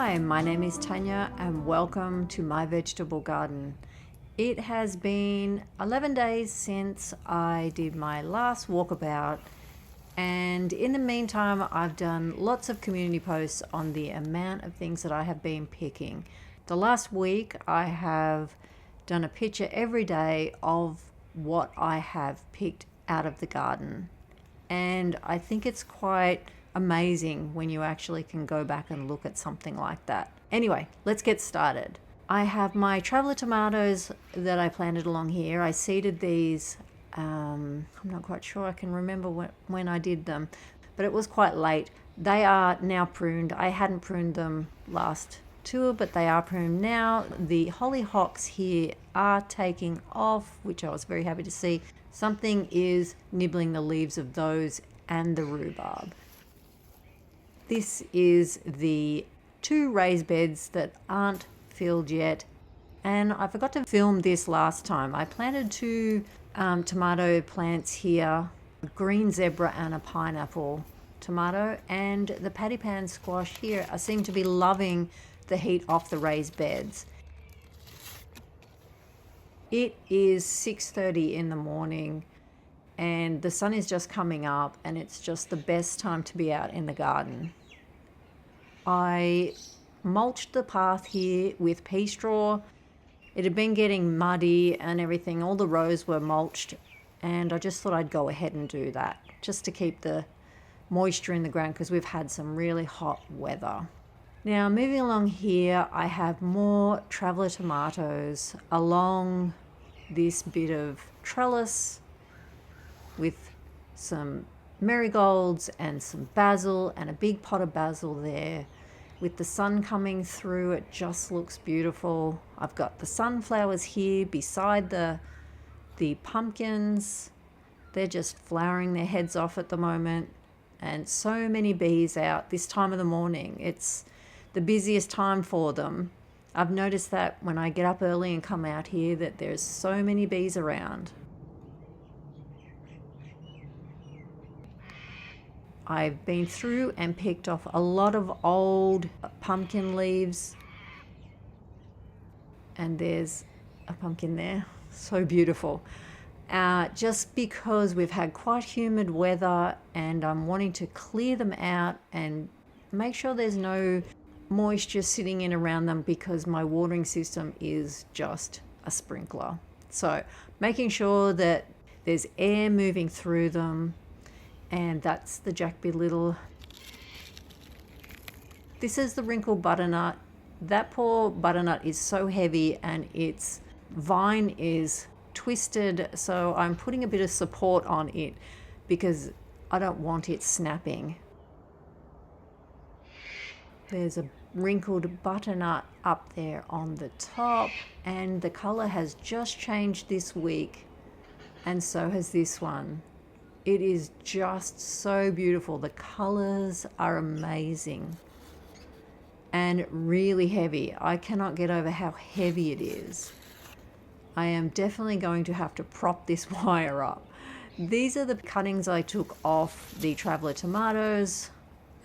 Hi, my name is Tanya and welcome to my vegetable garden. It has been 11 days since I did my last walkabout, and in the meantime I've done lots of community posts on the amount of things that I have been picking. The last week I have done a picture every day of what I have picked out of the garden, and I think it's quite amazing when you actually can go back and look at something like that. Anyway, let's get started. I have my traveler tomatoes that I planted along here. I seeded these, I'm not quite sure I can remember when I did them, but it was quite late. They are now pruned. I hadn't pruned them last tour, but they are pruned now. The hollyhocks here are taking off, which I was very happy to see. Something is nibbling the leaves of those and the rhubarb. This is the 2 raised beds that aren't filled yet, and I forgot to film this last time. I planted 2 tomato plants here, a green zebra and a pineapple tomato, and the patty pan squash here I seem to be loving the heat off the raised beds. It is 6:30 in the morning and the sun is just coming up, and it's just the best time to be out in the garden. I mulched the path here with pea straw. It had been getting muddy and everything. All the rows were mulched, and I just thought I'd go ahead and do that just to keep the moisture in the ground because we've had some really hot weather. Now moving along here, I have more traveler tomatoes along this bit of trellis with some marigolds and some basil and a big pot of basil there. With the sun coming through, it just looks beautiful. I've got the sunflowers here beside the pumpkins. They're just flowering their heads off at the moment, and so many bees out this time of the morning. It's the busiest time for them. I've noticed that when I get up early and come out here that there's so many bees around. I've been through and picked off a lot of old pumpkin leaves, and there's a pumpkin there, so beautiful. Just because we've had quite humid weather, and I'm wanting to clear them out and make sure there's no moisture sitting in around them because my watering system is just a sprinkler. So making sure that there's air moving through them. And that's the Jack Be Little. This is the wrinkled butternut. That poor butternut is so heavy and its vine is twisted, so I'm putting a bit of support on it because I don't want it snapping. There's a wrinkled butternut up there on the top, and the color has just changed this week, and so has this one. It is just so beautiful. The colors are amazing and really heavy. I cannot get over how heavy it is. I am definitely going to have to prop this wire up. These are the cuttings I took off the traveler tomatoes.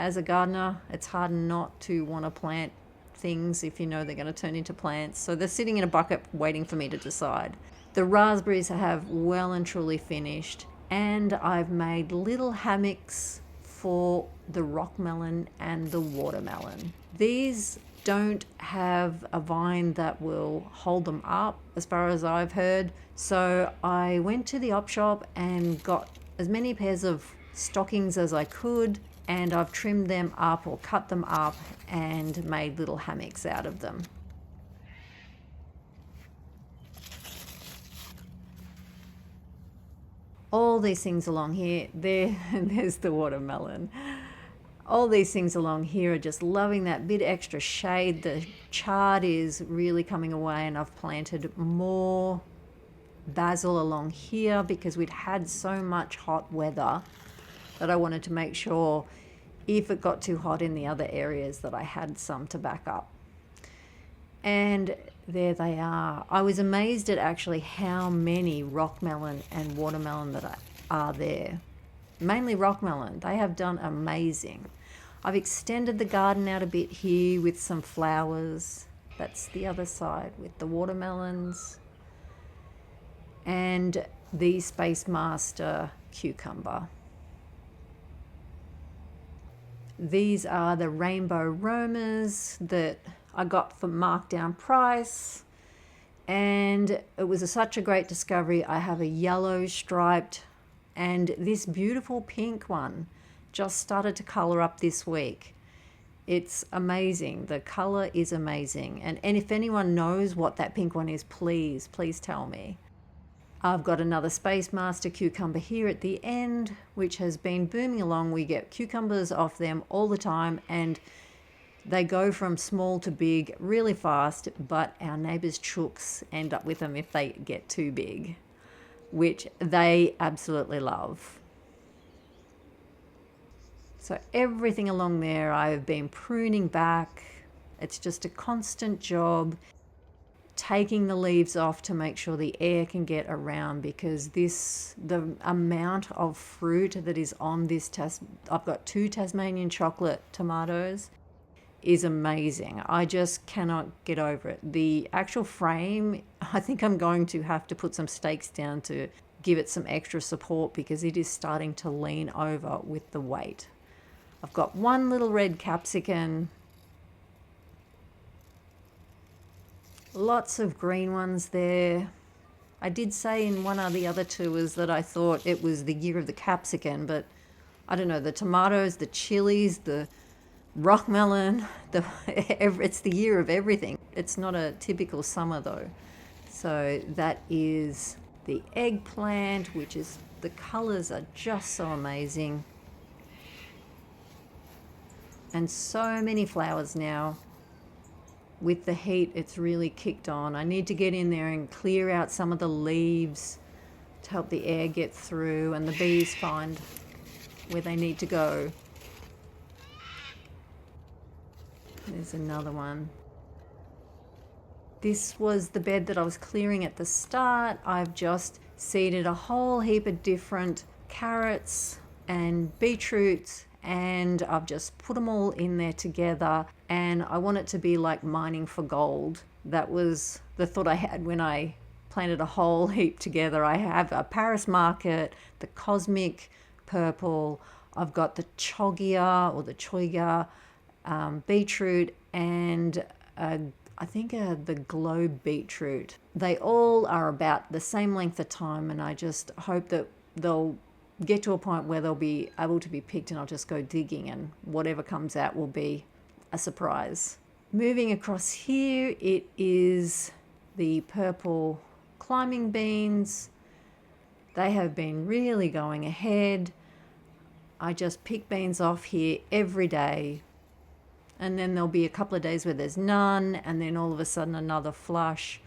As a gardener, it's hard not to want to plant things if you know they're going to turn into plants. So they're sitting in a bucket waiting for me to decide. The raspberries have well and truly finished. And I've made little hammocks for the rock melon and the watermelon. These don't have a vine that will hold them up, as far as I've heard. So I went to the op shop and got as many pairs of stockings as I could, and I've trimmed them up or cut them up and made little hammocks out of them. All these things along here, there's the watermelon. All these things along here are just loving that bit extra shade. The chard is really coming away, and I've planted more basil along here because we'd had so much hot weather that I wanted to make sure if it got too hot in the other areas that I had some to back up. And there they are. I was amazed at actually how many rock melon and watermelon that are there. Mainly rock melon. They have done amazing. I've extended the garden out a bit here with some flowers. That's the other side with the watermelons and the Space Master cucumber. These are the rainbow romas that I got for markdown price, and it was such a great discovery. I have a yellow striped and this beautiful pink one just started to color up this week. It's amazing. The color is amazing. And if anyone knows what that pink one is, please tell me. I've got another Space Master cucumber here at the end, which has been booming along. We get cucumbers off them all the time, and they go from small to big really fast, but our neighbours' chooks end up with them if they get too big, which they absolutely love. So everything along there I've been pruning back. It's just a constant job, taking the leaves off to make sure the air can get around, because the amount of fruit that is on this I've got 2 Tasmanian chocolate tomatoes, is amazing. I just cannot get over it. The actual frame, I think I'm going to have to put some stakes down to give it some extra support, because it is starting to lean over with the weight. I've got one little red capsicum, lots of green ones there. I did say in one of the other tours that I thought it was the year of the capsicum, but I don't know, the tomatoes, the chilies, the rock melon, it's the year of everything. It's not a typical summer though. So that is the eggplant, which is, the colors are just so amazing. And so many flowers now. With the heat, it's really kicked on. I need to get in there and clear out some of the leaves to help the air get through and the bees find where they need to go. There's another one. This was the bed that I was clearing at the start. I've just seeded a whole heap of different carrots and beetroots, and I've just put them all in there together, and I want it to be like mining for gold. That was the thought I had when I planted a whole heap together. I have a Paris market, the cosmic purple, I've got the chogia or the choiga beetroot, and I think the globe beetroot. They all are about the same length of time, and I just hope that they'll get to a point where they'll be able to be picked, and I'll just go digging, and whatever comes out will be a surprise. Moving across here, it is the purple climbing beans. They have been really going ahead. I just pick beans off here every day, and then there'll be a couple of days where there's none, and then all of a sudden another flush.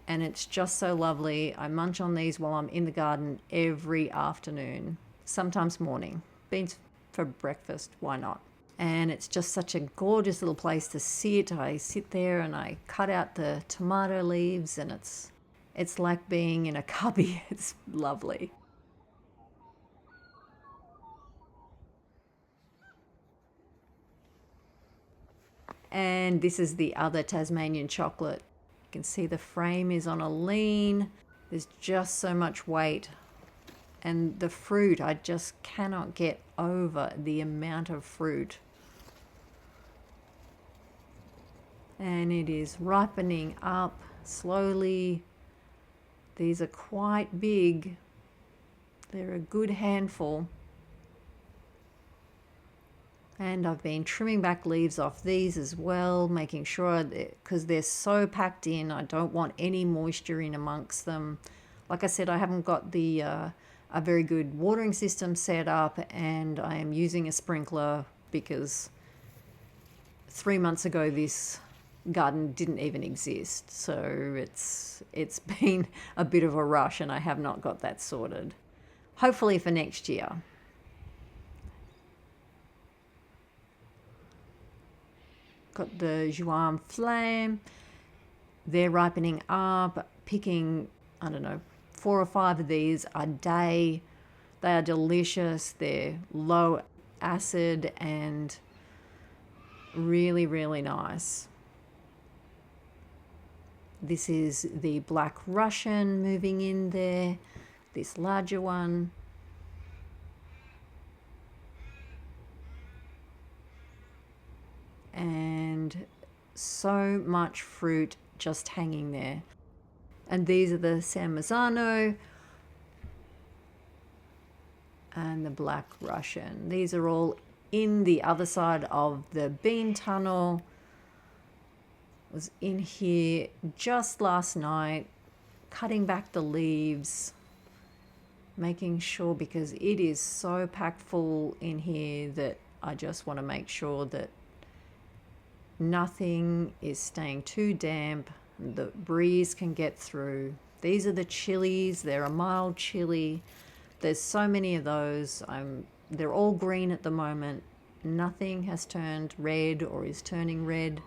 And it's just so lovely. I munch on these while I'm in the garden every afternoon, sometimes morning. Beans for breakfast, why not? And it's just such a gorgeous little place to sit. I sit there and I cut out the tomato leaves, and it's like being in a cubby. It's lovely. And this is the other Tasmanian chocolate. You can see the frame is on a lean. There's just so much weight. And the fruit, I just cannot get over the amount of fruit. And it is ripening up slowly. These are quite big. They're a good handful. And I've been trimming back leaves off these as well, making sure that, because they're so packed in, I don't want any moisture in amongst them. Like I said, I haven't got a very good watering system set up, and I am using a sprinkler because 3 months ago this garden didn't even exist. So it's been a bit of a rush, and I have not got that sorted. Hopefully for next year. Got the Juan Flame. They're ripening up, picking, I don't know, 4 or 5 of these a day. They are delicious. They're low acid, and really, really nice. This is the Black Russian moving in there, this larger one. And so much fruit just hanging there. And these are the San Marzano and the Black Russian. These are all in the other side of the bean tunnel. I was in here just last night, cutting back the leaves, making sure, because it is so packed full in here that I just want to make sure that nothing is staying too damp. The breeze can get through. These are the chilies. They're a mild chili. There's so many of those. They're all green at the moment. Nothing has turned red or is turning red.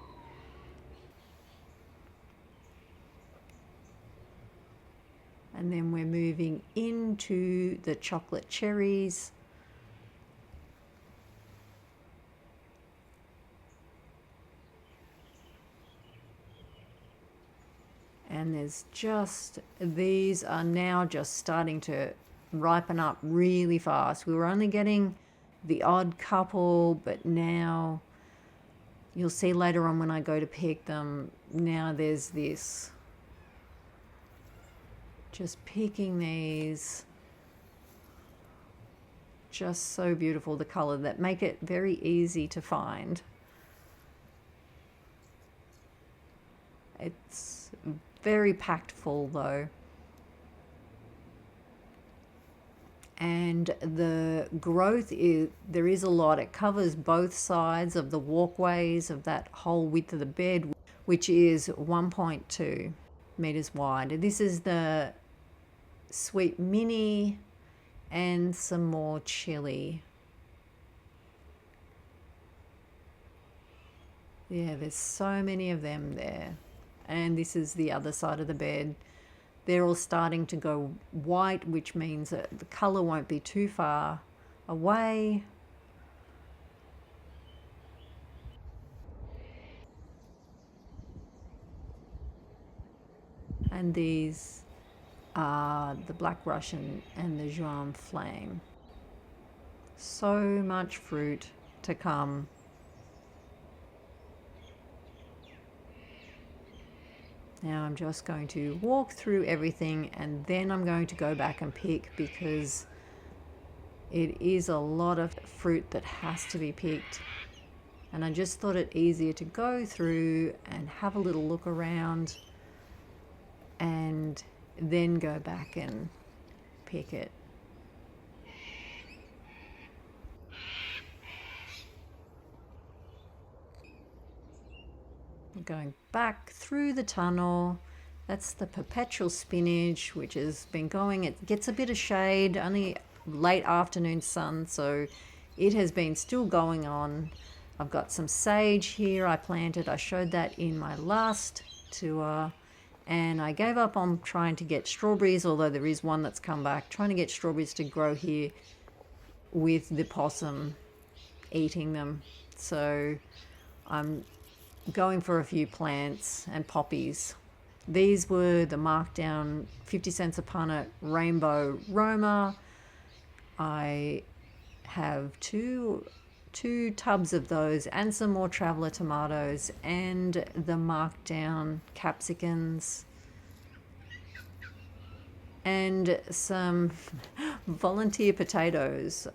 And then we're moving into the chocolate cherries. And there's these are now just starting to ripen up really fast. We were only getting the odd couple, but now you'll see later on when I go to pick them, now there's this. Just picking these. Just so beautiful, the color, that make it very easy to find. It's very packed full though. And the growth there is a lot. It covers both sides of the walkways of that whole width of the bed, which is 1.2 meters wide. This is the sweet mini and some more chili. Yeah, there's so many of them there. And this is the other side of the bed. They're all starting to go white, which means that the color won't be too far away. And these are the Black Russian and the Juan Flame. So much fruit to come. Now I'm just going to walk through everything and then I'm going to go back and pick, because it is a lot of fruit that has to be picked. And I just thought it easier to go through and have a little look around and then go back and pick it. Going back through the tunnel. That's the perpetual spinach, which has been going. It gets a bit of shade, only late afternoon sun, so it has been still going on. I've got some sage here I planted. I showed that in my last tour. And I gave up on trying to get strawberries, although there is one that's come back, trying to get strawberries to grow here with the possum eating them. So I'm going for a few plants and poppies. These were the markdown 50 cents a punnet rainbow Roma. I have two tubs of those and some more traveller tomatoes and the markdown capsicums and some volunteer potatoes.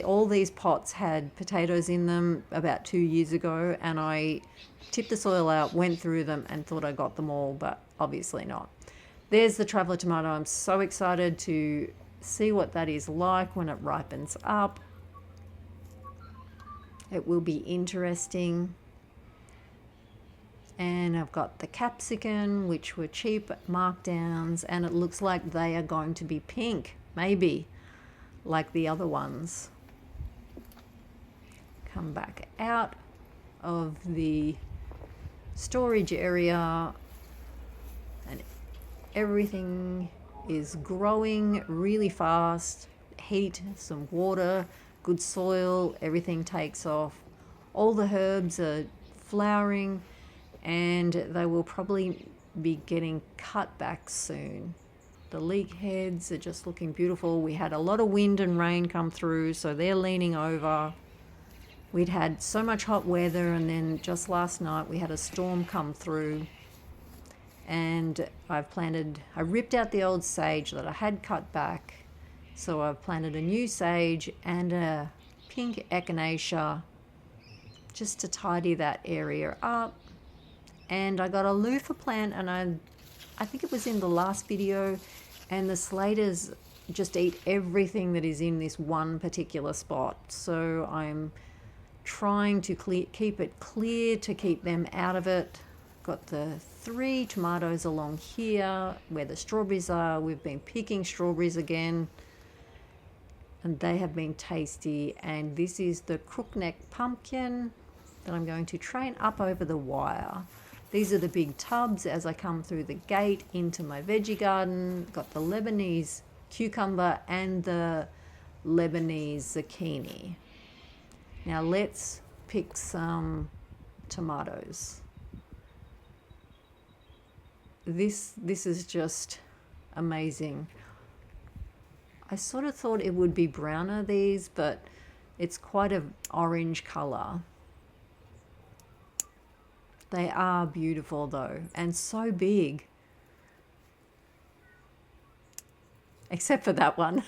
All these pots had potatoes in them about 2 years ago, and I tipped the soil out, went through them and thought I got them all, but obviously not. There's the traveller tomato. I'm so excited to see what that is like when it ripens up. It will be interesting. And I've got the capsicum, which were cheap markdowns, and it looks like they are going to be pink, maybe, like the other ones. Come back out of the storage area, and everything is growing really fast. Heat, some water, good soil, everything takes off. All the herbs are flowering, and they will probably be getting cut back soon. The leek heads are just looking beautiful. We had a lot of wind and rain come through, so they're leaning over. We'd had so much hot weather, and then just last night we had a storm come through, and I ripped out the old sage that I had cut back, so I've planted a new sage and a pink echinacea just to tidy that area up. And I got a loofah plant, and I think it was in the last video, and the slaters just eat everything that is in this one particular spot, so I'm trying to keep it clear to keep them out of it. Got the 3 tomatoes along here where the strawberries are. We've been picking strawberries again, and they have been tasty. And this is the crookneck pumpkin that I'm going to train up over the wire. These are the big tubs as I come through the gate into my veggie garden. Got the Lebanese cucumber and the Lebanese zucchini. Now let's pick some tomatoes. This is just amazing. I sort of thought it would be browner, these, but it's quite an orange color. They are beautiful though, and so big. Except for that one.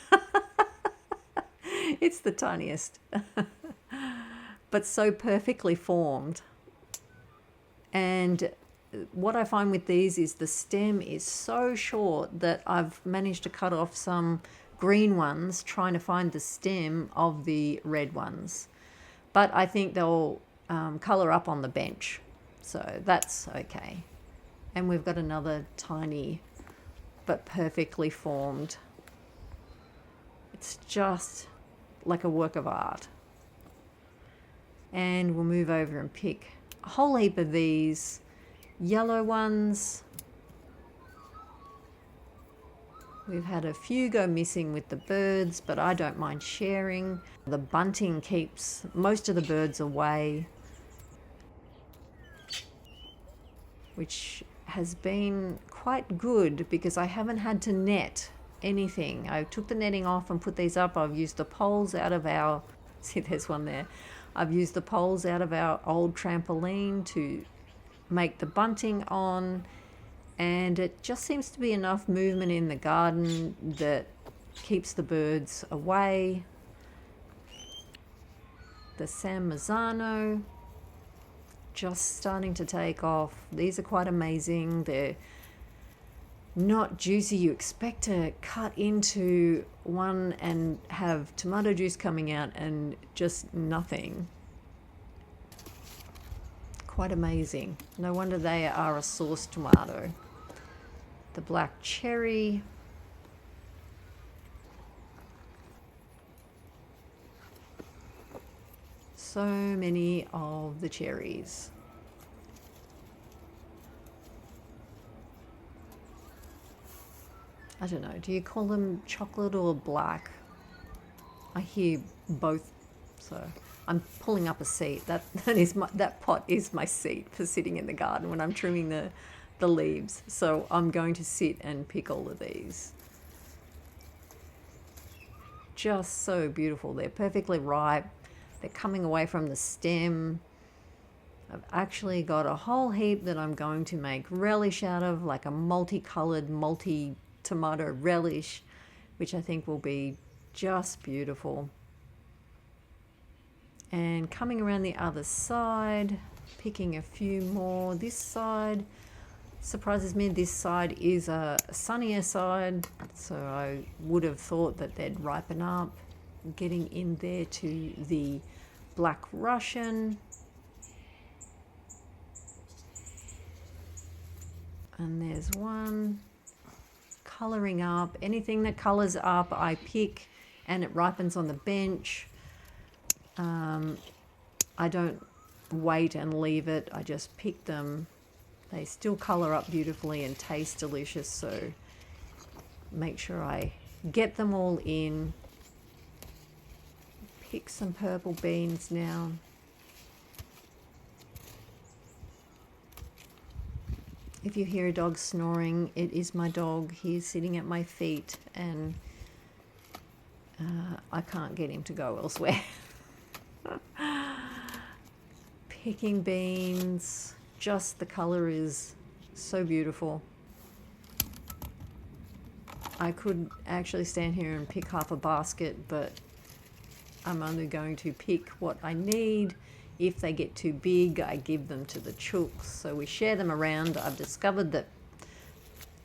It's the tiniest. But so perfectly formed. And what I find with these is the stem is so short that I've managed to cut off some green ones trying to find the stem of the red ones. But I think they'll colour up on the bench, so that's okay. And we've got another tiny but perfectly formed. It's just like a work of art. And we'll move over and pick a whole heap of these yellow ones. We've had a few go missing with the birds, but I don't mind sharing. The bunting keeps most of the birds away, which has been quite good because I haven't had to net anything. I took the netting off and put these up. I've used the poles out of our, see there's one there. I've used the poles out of our old trampoline to make the bunting on, and it just seems to be enough movement in the garden that keeps the birds away. The San Marzano just starting to take off. These are quite amazing. They're not juicy. You expect to cut into one and have tomato juice coming out and just nothing. Quite amazing. No wonder they are a sauce tomato. The black cherry. So many of the cherries. I don't know, do you call them chocolate or black? I hear both, so I'm pulling up a seat. That pot is my seat for sitting in the garden when I'm trimming the leaves. So I'm going to sit and pick all of these. Just so beautiful. They're perfectly ripe. They're coming away from the stem. I've actually got a whole heap that I'm going to make relish out of, like a multicolored, multi-tomato relish, which I think will be just beautiful. And coming around the other side, picking a few more. This side surprises me. This side is a sunnier side, so I would have thought that they'd ripen up. Getting in there to the Black Russian. And there's one colouring up. Anything that colours up I pick and it ripens on the bench. I don't wait and leave it. I just pick them. They still colour up beautifully and taste delicious, so make sure I get them all in. Pick some purple beans now. If you hear a dog snoring, it is my dog. He's sitting at my feet and I can't get him to go elsewhere. Picking beans, just the color is so beautiful. I could actually stand here and pick half a basket, but I'm only going to pick what I need. If they get too big, I give them to the chooks. So we share them around. I've discovered that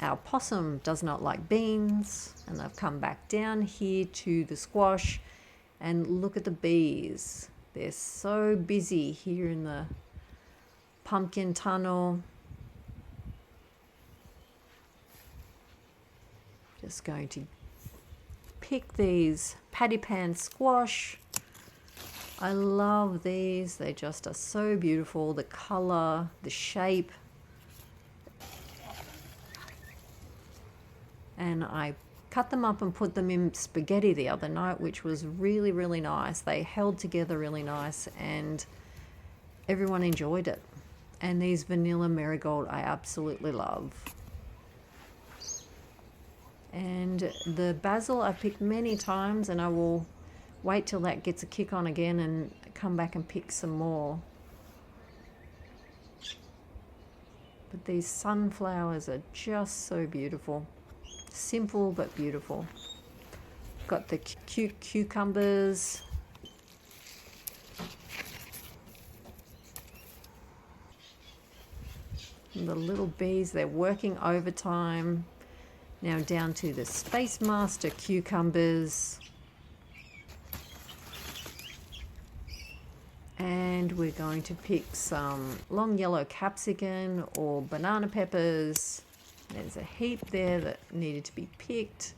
our possum does not like beans, and I've come back down here to the squash and look at the bees. They're so busy here in the pumpkin tunnel. Just going to pick these paddy pan squash. I love these. They just are so beautiful. The color, the shape. And I cut them up and put them in spaghetti the other night, which was really, really nice. They held together really nice and everyone enjoyed it. And these vanilla marigold I absolutely love. And the basil I've picked many times, and I will wait till that gets a kick on again and come back and pick some more. But these sunflowers are just so beautiful. Simple but beautiful. Got the cute cucumbers. And the little bees, they're working overtime. Now down to the Space Master cucumbers. And we're going to pick some long yellow capsicum or banana peppers. There's a heap there that needed to be picked.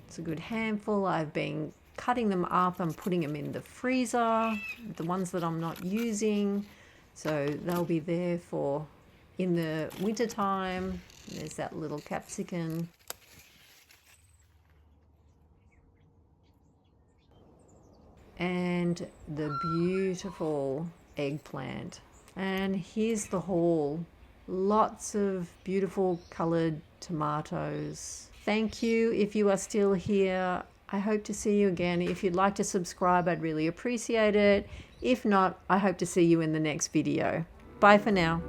It's a good handful. I've been cutting them up and putting them in the freezer, the ones that I'm not using. So they'll be there for in the winter time. There's that little capsicum. And the beautiful eggplant. And here's the haul. Lots of beautiful colored tomatoes. Thank you if you are still here. I hope to see you again. If you'd like to subscribe, I'd really appreciate it. If not, I hope to see you in the next video. Bye for now.